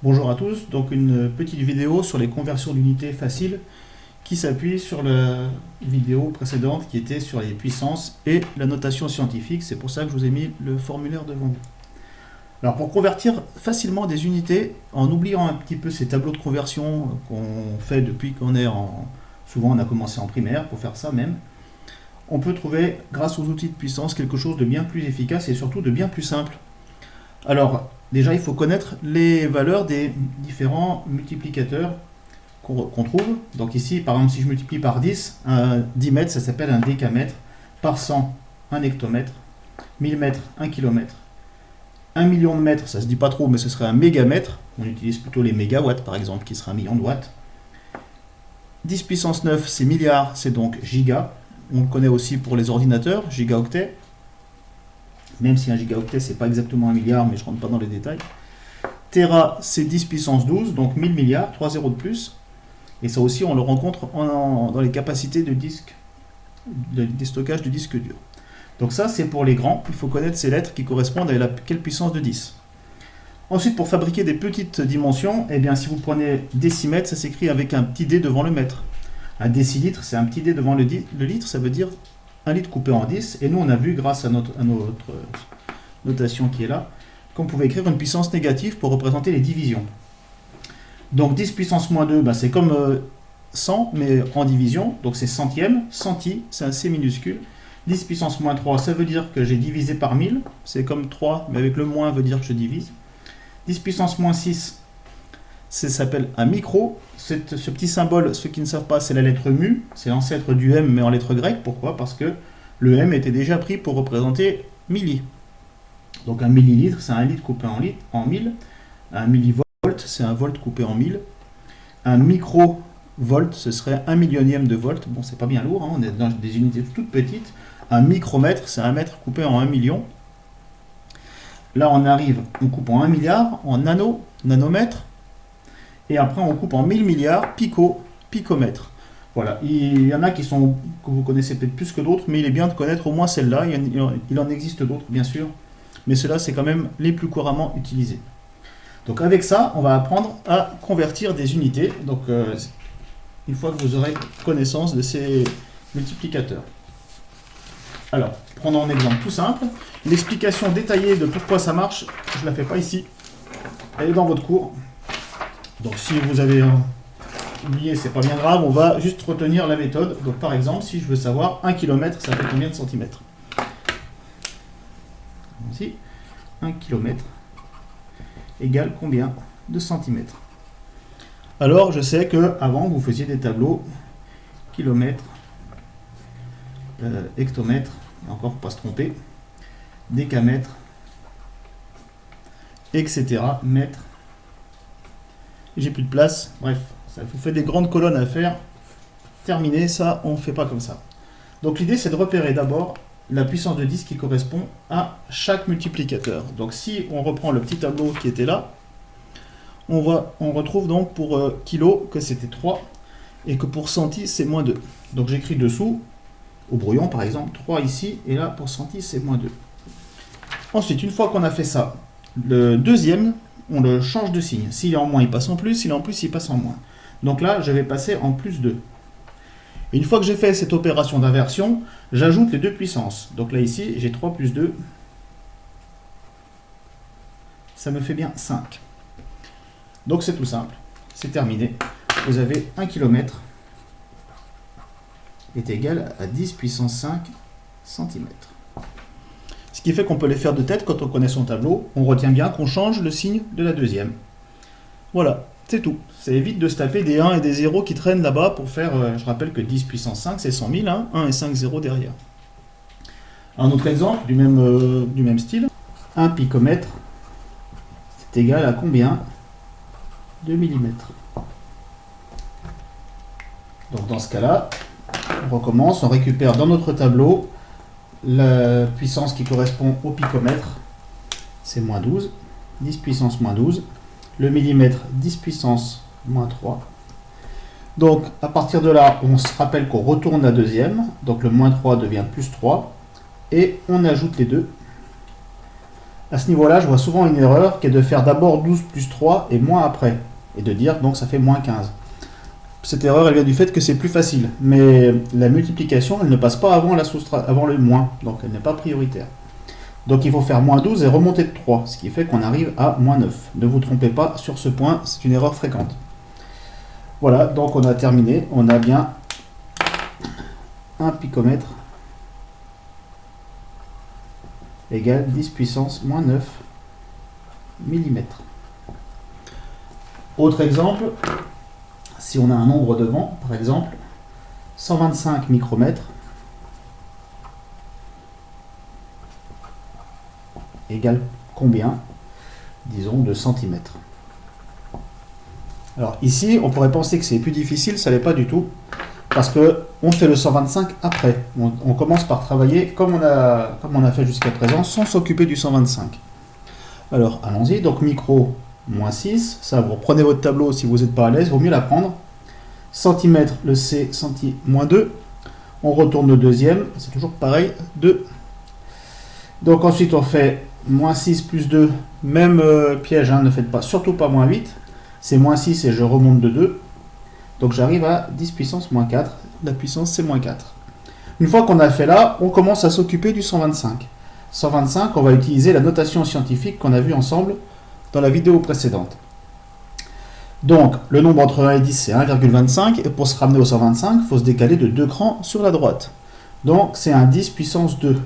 Bonjour à tous, donc une petite vidéo sur les conversions d'unités faciles qui s'appuie sur la vidéo précédente qui était sur les puissances et la notation scientifique. C'est pour ça que je vous ai mis le formulaire devant vous. Alors pour convertir facilement des unités, en oubliant un petit peu ces tableaux de conversion qu'on fait depuis qu'on est en... Souvent on a commencé en primaire pour faire ça même. On peut trouver, grâce aux outils de puissance, quelque chose de bien plus efficace et surtout de bien plus simple. Alors, déjà, il faut connaître les valeurs des différents multiplicateurs qu'on trouve. Donc ici, par exemple, si je multiplie par 10, un 10 mètres, ça s'appelle un décamètre. Par 100, un hectomètre. 1000 mètres, un kilomètre. 1 million de mètres, ça ne se dit pas trop, mais ce serait un mégamètre. On utilise plutôt les mégawatts, par exemple, qui sera un million de watts. 10 puissance 9, c'est milliards, c'est donc giga. On le connaît aussi pour les ordinateurs, gigaoctet. Même si un gigaoctet, c'est pas exactement un milliard, mais je ne rentre pas dans les détails. Tera, c'est 10 puissance 12, donc 1000 milliards, 3 zéros de plus. Et ça aussi, on le rencontre dans les capacités de disque, des stockages de disque dur. Donc ça, c'est pour les grands. Il faut connaître ces lettres qui correspondent à quelle puissance de 10. Ensuite, pour fabriquer des petites dimensions, eh bien, si vous prenez décimètre, ça s'écrit avec un petit d devant le mètre. Un décilitre, c'est un petit d devant le litre, ça veut dire 1 litre coupé en 10, et nous on a vu grâce à notre notation qui est là, qu'on pouvait écrire une puissance négative pour représenter les divisions. Donc 10 puissance moins 2, c'est comme 100, mais en division, donc c'est centième, centi, c'est un C minuscule. 10 puissance moins 3, ça veut dire que j'ai divisé par 1000, c'est comme 3, mais avec le moins veut dire que je divise. 10 puissance moins 6, ça s'appelle un micro. Ce petit symbole, ceux qui ne savent pas, c'est la lettre mu, c'est l'ancêtre du M mais en lettres grecques. Pourquoi? Parce que le M était déjà pris pour représenter milli. Donc un millilitre, c'est un litre coupé en 1000. Un millivolt, c'est un volt coupé en 1000. Un microvolt, ce serait un millionième de volt. Bon, c'est pas bien lourd, hein, on est dans des unités toutes petites. Un micromètre, c'est un mètre coupé en 1 million. Là, on coupe en 1 milliard, en nanomètre. Et après, on coupe en 1000 milliards, picomètre. Voilà, il y en a que vous connaissez peut-être plus que d'autres, mais il est bien de connaître au moins celle-là. Il en existe d'autres, bien sûr, mais ceux-là, c'est quand même les plus couramment utilisés. Donc avec ça, on va apprendre à convertir des unités. Donc une fois que vous aurez connaissance de ces multiplicateurs. Alors, prenons un exemple tout simple. L'explication détaillée de pourquoi ça marche, je ne la fais pas ici. Elle est dans votre cours. Donc si vous avez oublié, c'est pas bien grave, on va juste retenir la méthode. Donc par exemple, si je veux savoir 1 km, ça fait combien de centimètres? Ici, 1 km égale combien de centimètres? Alors je sais que avant vous faisiez des tableaux kilomètres, hectomètres, encore pour pas se tromper, décamètre, etc. mètre. J'ai plus de place, bref, ça vous fait des grandes colonnes à faire. Terminé, ça, on ne fait pas comme ça. Donc l'idée, c'est de repérer d'abord la puissance de 10 qui correspond à chaque multiplicateur. Donc si on reprend le petit tableau qui était là, on retrouve donc pour kilo que c'était 3 et que pour centi, c'est moins 2. Donc j'écris dessous, au brouillon par exemple, 3 ici, et là pour centi, c'est moins 2. Ensuite, une fois qu'on a fait ça, le deuxième, on le change de signe. S'il est en moins, il passe en plus. S'il est en plus, il passe en moins. Donc là, je vais passer en plus 2. Et une fois que j'ai fait cette opération d'inversion, j'ajoute les deux puissances. Donc là, ici, j'ai 3 plus 2. Ça me fait bien 5. Donc c'est tout simple. C'est terminé. Vous avez 1 km est égal à 10 puissance 5 cm. Ce qui fait qu'on peut les faire de tête quand on connaît son tableau. On retient bien qu'on change le signe de la deuxième. Voilà, c'est tout. Ça évite de se taper des 1 et des 0 qui traînent là-bas pour faire... je rappelle que 10 puissance 5, c'est 100 000, hein, 1 et 5 0 derrière. Un autre exemple du même style. 1 picomètre, c'est égal à combien de millimètres? Donc dans ce cas-là, on recommence, on récupère dans notre tableau la puissance qui correspond au picomètre, c'est moins 12, 10 puissance moins 12. Le millimètre, 10 puissance moins 3. Donc à partir de là, on se rappelle qu'on retourne la deuxième. Donc le moins 3 devient plus 3. Et on ajoute les deux. À ce niveau-là, je vois souvent une erreur qui est de faire d'abord 12 plus 3 et moins après. Et de dire, donc ça fait moins 15. Cette erreur, elle vient du fait que c'est plus facile. Mais la multiplication, elle ne passe pas avant, avant le moins. Donc elle n'est pas prioritaire. Donc il faut faire moins 12 et remonter de 3. Ce qui fait qu'on arrive à moins 9. Ne vous trompez pas sur ce point, c'est une erreur fréquente. Voilà, donc on a terminé. On a bien un picomètre égale 10 puissance moins 9 mm. Autre exemple, si on a un nombre devant, par exemple, 125 micromètres égale combien, disons, de centimètres. Alors ici, on pourrait penser que c'est plus difficile, ça n'est pas du tout, parce que on fait le 125 après. On commence par travailler comme on a fait jusqu'à présent, sans s'occuper du 125. Alors allons-y, donc micro, moins 6, ça vous reprenez votre tableau si vous n'êtes pas à l'aise, il vaut mieux l'apprendre. Centimètre, le C, centi, moins 2. On retourne le deuxième, c'est toujours pareil, 2. Donc ensuite on fait moins 6 plus 2, même piège, hein, ne faites pas, surtout pas moins 8. C'est moins 6 et je remonte de 2. Donc j'arrive à 10 puissance moins 4. La puissance c'est moins 4. Une fois qu'on a fait là, on commence à s'occuper du 125. 125, on va utiliser la notation scientifique qu'on a vue ensemble dans la vidéo précédente. Donc le nombre entre 1 et 10 c'est 1,25 et pour se ramener au 125, il faut se décaler de 2 crans sur la droite. Donc c'est un 10 puissance 2.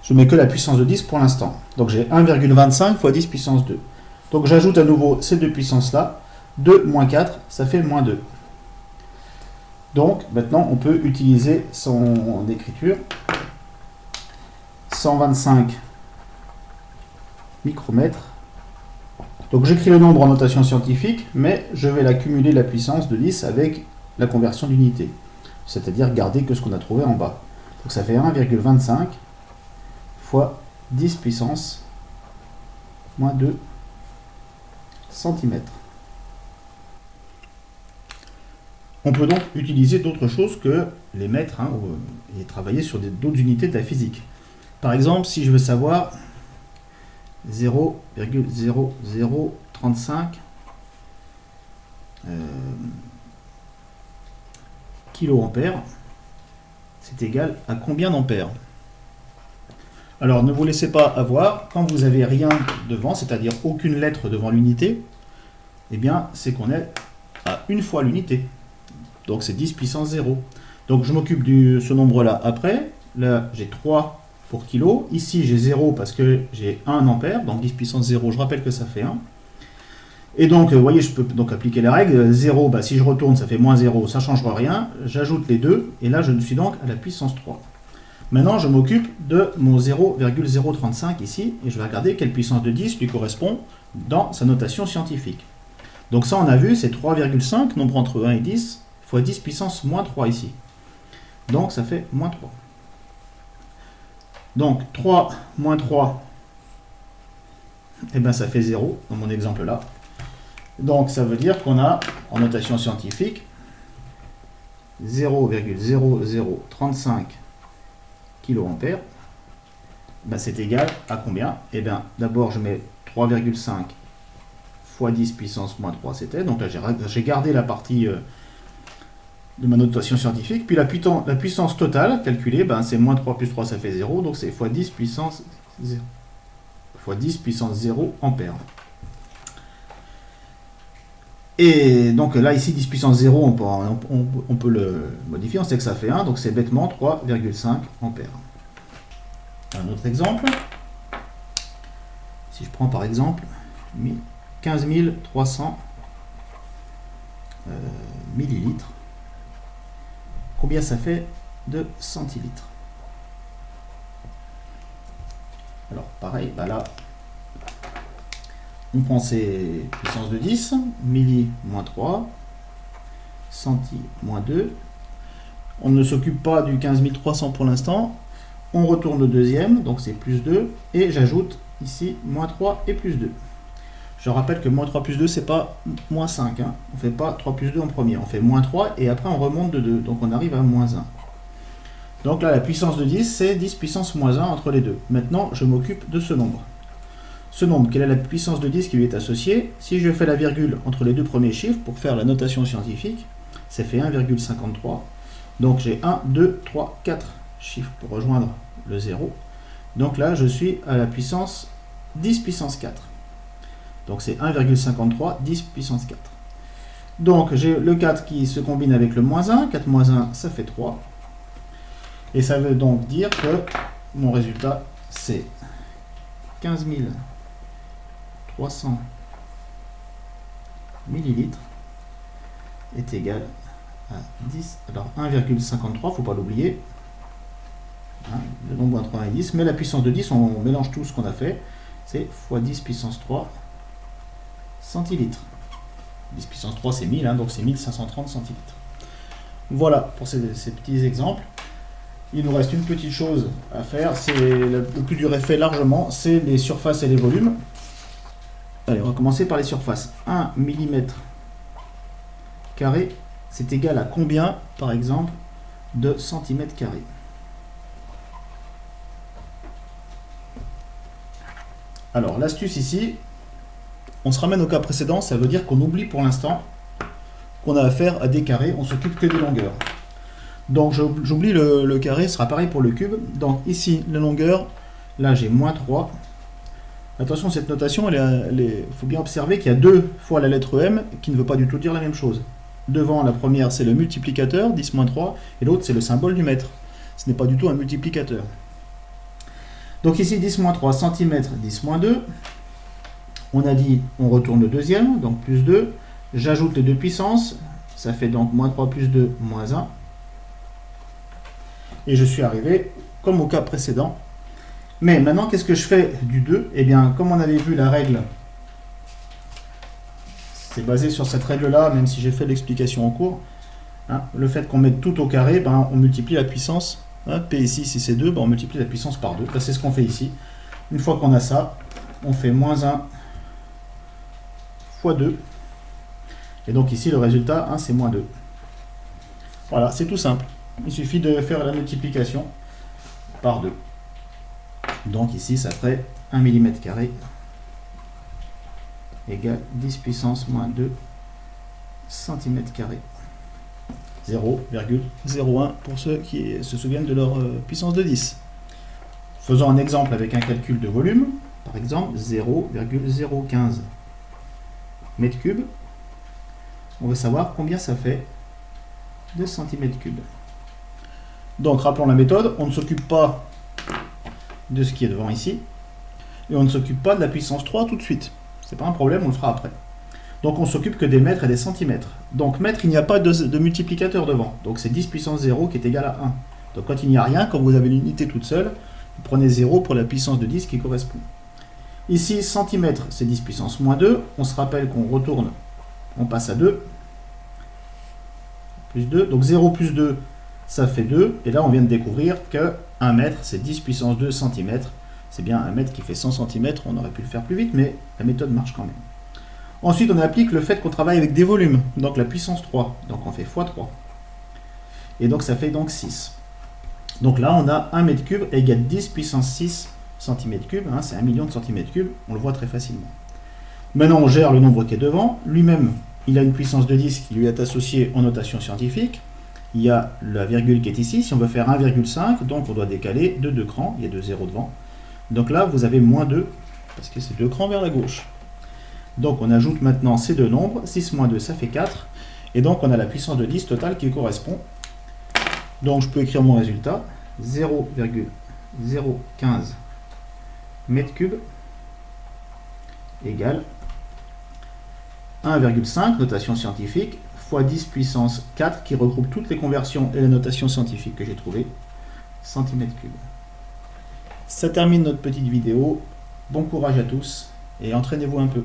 Je mets que la puissance de 10 pour l'instant. Donc j'ai 1,25 fois 10 puissance 2. Donc j'ajoute à nouveau ces deux puissances-là. 2 moins 4, ça fait moins 2. Donc maintenant on peut utiliser son écriture. 125 micromètres. Donc j'écris le nombre en notation scientifique, mais je vais l'accumuler la puissance de 10 avec la conversion d'unité. C'est-à-dire garder que ce qu'on a trouvé en bas. Donc ça fait 1,25 fois 10 puissance moins 2 cm. On peut donc utiliser d'autres choses que les mètres, hein, et travailler sur d'autres unités de la physique. Par exemple, si je veux savoir 0,0035 kA, c'est égal à combien d'ampères? Alors ne vous laissez pas avoir, quand vous n'avez rien devant, c'est-à-dire aucune lettre devant l'unité, eh bien c'est qu'on est à une fois l'unité. Donc c'est 10 puissance 0. Donc je m'occupe de ce nombre-là après. Là j'ai 3 pour kilo. Ici j'ai 0 parce que j'ai 1 ampère. Donc 10 puissance 0, je rappelle que ça fait 1. Et donc vous voyez, je peux donc appliquer la règle. 0, bah, si je retourne ça fait moins 0, ça ne changera rien. J'ajoute les deux et là je suis donc à la puissance 3. Maintenant je m'occupe de mon 0,035 ici et je vais regarder quelle puissance de 10 lui correspond dans sa notation scientifique. Donc ça on a vu, c'est 3,5, nombre entre 1 et 10, fois 10 puissance moins 3 ici. Donc ça fait moins 3. Donc 3 moins 3, et bien ça fait 0 dans mon exemple là. Donc ça veut dire qu'on a en notation scientifique 0,0035 kA. Ben c'est égal à combien? Et bien d'abord je mets 3,5 fois 10 puissance moins 3 c'était. Donc là j'ai gardé la partie de ma notation scientifique. Puis la puissance totale calculée, ben, c'est moins 3 plus 3 ça fait 0. Donc c'est fois 10 puissance 0. Fois 10 puissance 0 ampères. Et donc là ici 10 puissance 0 on peut le modifier. On sait que ça fait 1. Donc c'est bêtement 3,5 ampères. Un autre exemple. Si je prends par exemple 15 300 millilitres. Combien ça fait de centilitres? Alors pareil, bah là, on prend ces puissances de 10, milli moins 3, centi moins 2. On ne s'occupe pas du 15 300 pour l'instant. On retourne le deuxième, donc c'est plus 2, et j'ajoute ici moins 3 et plus 2. Je rappelle que moins 3 plus 2, c'est pas moins 5. Hein. On ne fait pas 3 plus 2 en premier. On fait moins 3 et après on remonte de 2. Donc on arrive à moins 1. Donc là, la puissance de 10, c'est 10 puissance moins 1 entre les deux. Maintenant, je m'occupe de ce nombre. Ce nombre, quelle est la puissance de 10 qui lui est associée? Si je fais la virgule entre les deux premiers chiffres pour faire la notation scientifique, ça fait 1,53. Donc j'ai 1, 2, 3, 4 chiffres pour rejoindre le 0. Donc là, je suis à la puissance 10 puissance 4. Donc c'est 1,53, 10 puissance 4. Donc j'ai le 4 qui se combine avec le moins 1. 4 moins 1, ça fait 3. Et ça veut donc dire que mon résultat, c'est 15 300 millilitres est égal à 10. Alors 1,53, il ne faut pas l'oublier. Hein, le nombre entre 1 et 10. Mais la puissance de 10, on mélange tout ce qu'on a fait. C'est fois 10 puissance 3 centilitres. 10 puissance 3, c'est 1000, hein, donc c'est 1530 centilitres. Voilà pour ces petits exemples. Il nous reste une petite chose à faire, c'est le plus dur effet largement, c'est les surfaces et les volumes. Allez, on va commencer par les surfaces. 1 mm carré, c'est égal à combien, par exemple, de centimètres carrés? Alors, l'astuce ici, on se ramène au cas précédent, ça veut dire qu'on oublie pour l'instant qu'on a affaire à des carrés, on s'occupe que des longueurs. Donc j'oublie le carré, ce sera pareil pour le cube. Donc ici, la longueur, là j'ai moins 3. Attention, cette notation, il faut bien observer qu'il y a deux fois la lettre M qui ne veut pas du tout dire la même chose. Devant, la première, c'est le multiplicateur, 10 moins 3, et l'autre, c'est le symbole du mètre. Ce n'est pas du tout un multiplicateur. Donc ici, 10 moins 3 cm, 10 moins 2. On a dit, on retourne le deuxième, donc plus 2. J'ajoute les deux puissances, ça fait donc moins 3 plus 2, moins 1. Et je suis arrivé comme au cas précédent. Mais maintenant, qu'est-ce que je fais du 2? Eh bien, comme on avait vu la règle, c'est basé sur cette règle-là, même si j'ai fait l'explication en cours. Hein, le fait qu'on mette tout au carré, ben, on multiplie la puissance. Hein, P ici, si c'est 2, ben, on multiplie la puissance par 2. Ben, c'est ce qu'on fait ici. Une fois qu'on a ça, on fait moins 1 fois 2. Et donc ici, le résultat, hein, c'est moins 2. Voilà, c'est tout simple. Il suffit de faire la multiplication par 2. Donc ici, ça ferait 1 mm carré égale 10 puissance moins 2 cm carré. 0,01 pour ceux qui se souviennent de leur puissance de 10. Faisons un exemple avec un calcul de volume. Par exemple, 0,015 mètres cubes. On veut savoir combien ça fait de centimètres cubes. Donc, rappelons la méthode, on ne s'occupe pas de ce qui est devant ici, et on ne s'occupe pas de la puissance 3 tout de suite. C'est pas un problème, on le fera après. Donc, on s'occupe que des mètres et des centimètres. Donc, mètre, il n'y a pas de multiplicateur devant. Donc, c'est 10 puissance 0 qui est égal à 1. Donc, quand il n'y a rien, quand vous avez l'unité toute seule, vous prenez 0 pour la puissance de 10 qui correspond. Ici, centimètre, c'est 10 puissance moins 2. On se rappelle qu'on retourne, on passe à 2. Plus 2. Donc, 0 plus 2, ça fait 2, et là on vient de découvrir que 1 mètre c'est 10 puissance 2 cm. C'est bien 1 mètre qui fait 100 cm, on aurait pu le faire plus vite, mais la méthode marche quand même. Ensuite on applique le fait qu'on travaille avec des volumes, donc la puissance 3, donc on fait x 3. Et donc ça fait donc 6. Donc là on a 1 mètre cube égale 10 puissance 6 cm3, hein, c'est 1 million de centimètres cubes, on le voit très facilement. Maintenant on gère le nombre qui est devant, lui-même il a une puissance de 10 qui lui est associée en notation scientifique. Il y a la virgule qui est ici. Si on veut faire 1,5, donc on doit décaler de 2 crans. Il y a 2 zéros devant. Donc là, vous avez moins 2, parce que c'est 2 crans vers la gauche. Donc on ajoute maintenant ces deux nombres. 6 moins 2, ça fait 4. Et donc on a la puissance de 10 totale qui correspond. Donc je peux écrire mon résultat. 0,015 mètres cubes égale 1,5, notation scientifique, fois 10 puissance 4, qui regroupe toutes les conversions et la notation scientifique que j'ai trouvée, centimètres cubes. Ça termine notre petite vidéo. Bon courage à tous et entraînez-vous un peu.